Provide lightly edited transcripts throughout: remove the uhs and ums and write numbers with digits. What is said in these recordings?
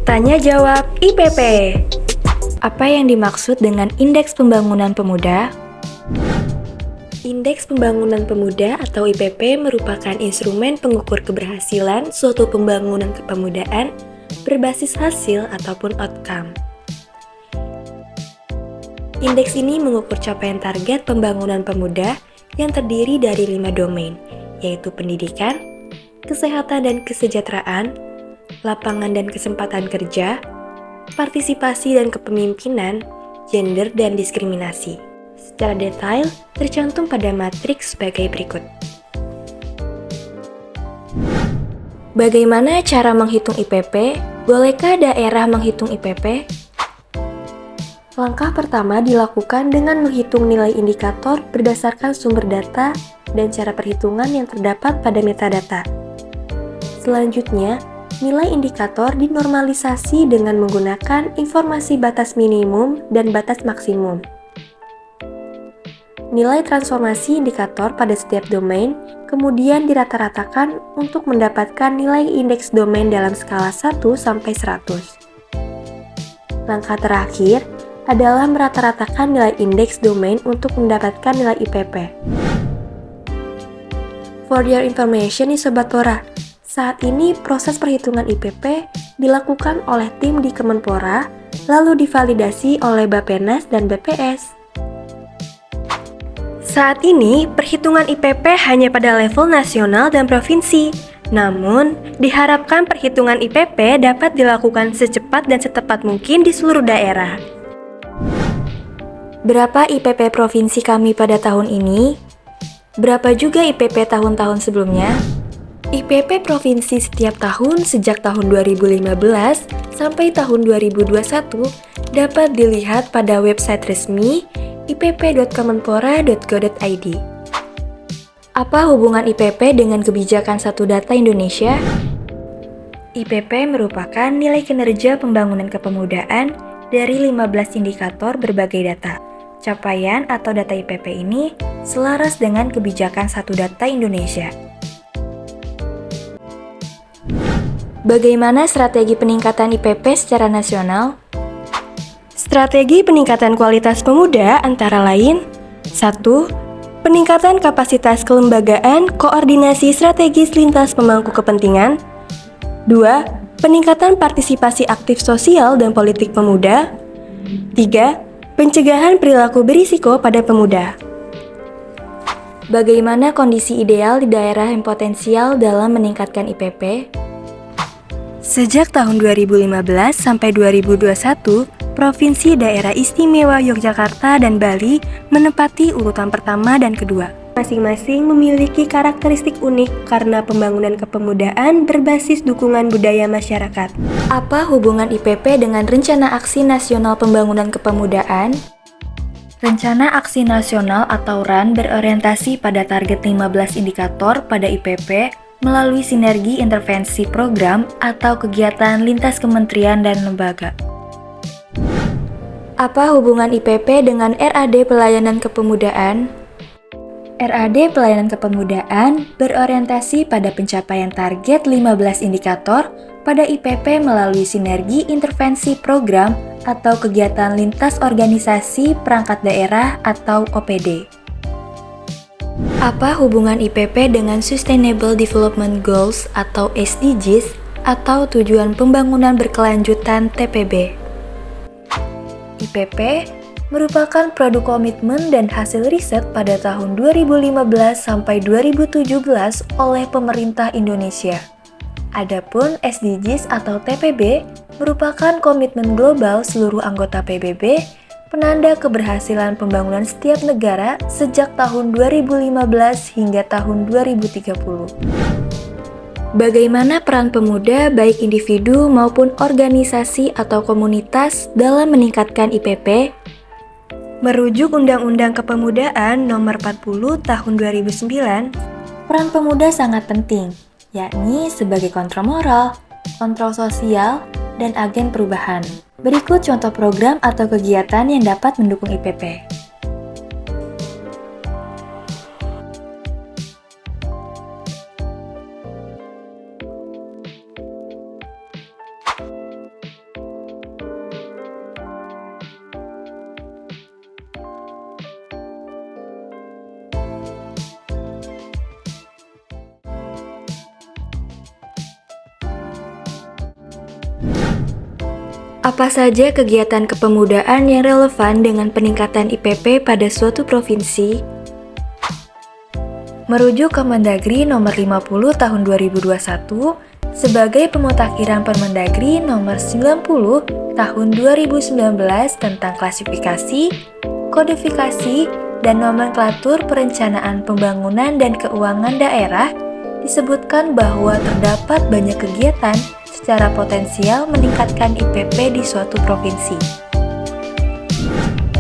Tanya jawab IPP. Apa yang dimaksud dengan Indeks Pembangunan Pemuda? Indeks Pembangunan Pemuda atau IPP merupakan instrumen pengukur keberhasilan suatu pembangunan kepemudaan berbasis hasil ataupun outcome. Indeks ini mengukur capaian target pembangunan pemuda yang terdiri dari 5 domain, yaitu pendidikan, kesehatan dan kesejahteraan, lapangan dan kesempatan kerja, partisipasi dan kepemimpinan, gender dan diskriminasi. Secara detail, tercantum pada matriks sebagai berikut. Bagaimana cara menghitung IPP? Bolehkah daerah menghitung IPP? Langkah pertama dilakukan dengan menghitung nilai indikator berdasarkan sumber data dan cara perhitungan yang terdapat pada metadata. Selanjutnya, nilai indikator dinormalisasi dengan menggunakan informasi batas minimum dan batas maksimum. Nilai transformasi indikator pada setiap domain kemudian dirata-ratakan untuk mendapatkan nilai indeks domain dalam skala 1 sampai 100. Langkah terakhir adalah merata-ratakan nilai indeks domain untuk mendapatkan nilai IPP. For your information nih Sobat Pora, saat ini proses perhitungan IPP dilakukan oleh tim di Kemenpora, lalu divalidasi oleh Bappenas dan BPS. Saat ini, perhitungan IPP hanya pada level nasional dan provinsi. Namun, diharapkan perhitungan IPP dapat dilakukan secepat dan setepat mungkin di seluruh daerah. Berapa IPP provinsi kami pada tahun ini? Berapa juga IPP tahun-tahun sebelumnya? IPP provinsi setiap tahun sejak tahun 2015 sampai tahun 2021 dapat dilihat pada website resmi ipp.kemenpora.go.id. Apa hubungan IPP dengan kebijakan Satu Data Indonesia? IPP merupakan nilai kinerja pembangunan kepemudaan dari 15 indikator berbagai data. Capaian atau data IPP ini selaras dengan kebijakan Satu Data Indonesia. Bagaimana strategi peningkatan IPP secara nasional? Strategi peningkatan kualitas pemuda antara lain 1. Peningkatan kapasitas kelembagaan koordinasi strategis lintas pemangku kepentingan. 2. Peningkatan partisipasi aktif sosial dan politik pemuda. 3. Pencegahan perilaku berisiko pada pemuda. Bagaimana kondisi ideal di daerah yang potensial dalam meningkatkan IPP? Sejak tahun 2015 sampai 2021, Provinsi Daerah Istimewa Yogyakarta dan Bali menempati urutan pertama dan kedua. Masing-masing memiliki karakteristik unik karena pembangunan kepemudaan berbasis dukungan budaya masyarakat. Apa hubungan IPP dengan Rencana Aksi Nasional Pembangunan Kepemudaan? Rencana Aksi Nasional atau RAN berorientasi pada target 15 indikator pada IPP melalui sinergi intervensi program atau kegiatan lintas kementerian dan lembaga. Apa hubungan IPP dengan RAD Pelayanan Kepemudaan? RAD Pelayanan Kepemudaan berorientasi pada pencapaian target 15 indikator pada IPP melalui sinergi intervensi program atau kegiatan lintas organisasi perangkat daerah atau OPD. Apa hubungan IPP dengan Sustainable Development Goals atau SDGs atau Tujuan Pembangunan Berkelanjutan TPB? IPP merupakan produk komitmen dan hasil riset pada tahun 2015 sampai 2017 oleh pemerintah Indonesia. Adapun SDGs atau TPB merupakan komitmen global seluruh anggota PBB, penanda keberhasilan pembangunan setiap negara sejak tahun 2015 hingga tahun 2030. Bagaimana peran pemuda baik individu maupun organisasi atau komunitas dalam meningkatkan IPP? Merujuk Undang-Undang Kepemudaan Nomor 40 Tahun 2009, peran pemuda sangat penting, yakni sebagai kontrol moral, kontrol sosial, dan agen perubahan. Berikut contoh program atau kegiatan yang dapat mendukung IPP. Apa saja kegiatan kepemudaan yang relevan dengan peningkatan IPP pada suatu provinsi? Merujuk ke Mendagri nomor 50 tahun 2021, sebagai pemutakhiran Permendagri nomor 90 tahun 2019 tentang klasifikasi, kodifikasi, dan nomenklatur perencanaan pembangunan dan keuangan daerah, disebutkan bahwa terdapat banyak kegiatan secara potensial meningkatkan IPP di suatu provinsi.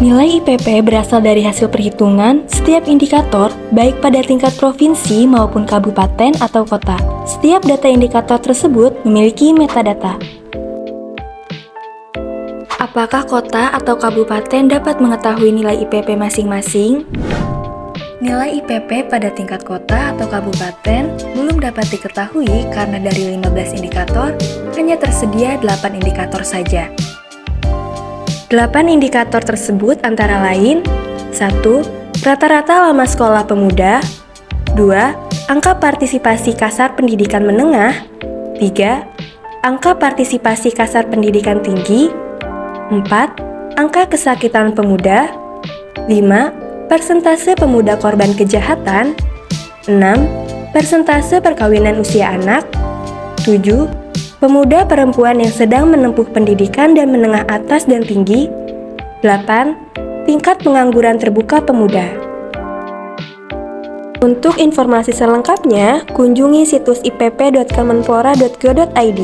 Nilai IPP berasal dari hasil perhitungan setiap indikator, baik pada tingkat provinsi maupun kabupaten atau kota. Setiap data indikator tersebut memiliki metadata. Apakah kota atau kabupaten dapat mengetahui nilai IPP masing-masing? Nilai IPP pada tingkat kota atau kabupaten belum dapat diketahui karena dari 15 indikator, hanya tersedia 8 indikator saja. 8 indikator tersebut antara lain 1. Rata-rata lama sekolah pemuda 2. Angka partisipasi kasar pendidikan menengah 3. Angka partisipasi kasar pendidikan tinggi 4. Angka kesakitan pemuda 5. Persentase pemuda korban kejahatan 6. Persentase perkawinan usia anak 7. Pemuda perempuan yang sedang menempuh pendidikan dan menengah atas dan tinggi 8. Tingkat pengangguran terbuka pemuda. Untuk informasi selengkapnya, kunjungi situs ipp.kemenpora.go.id.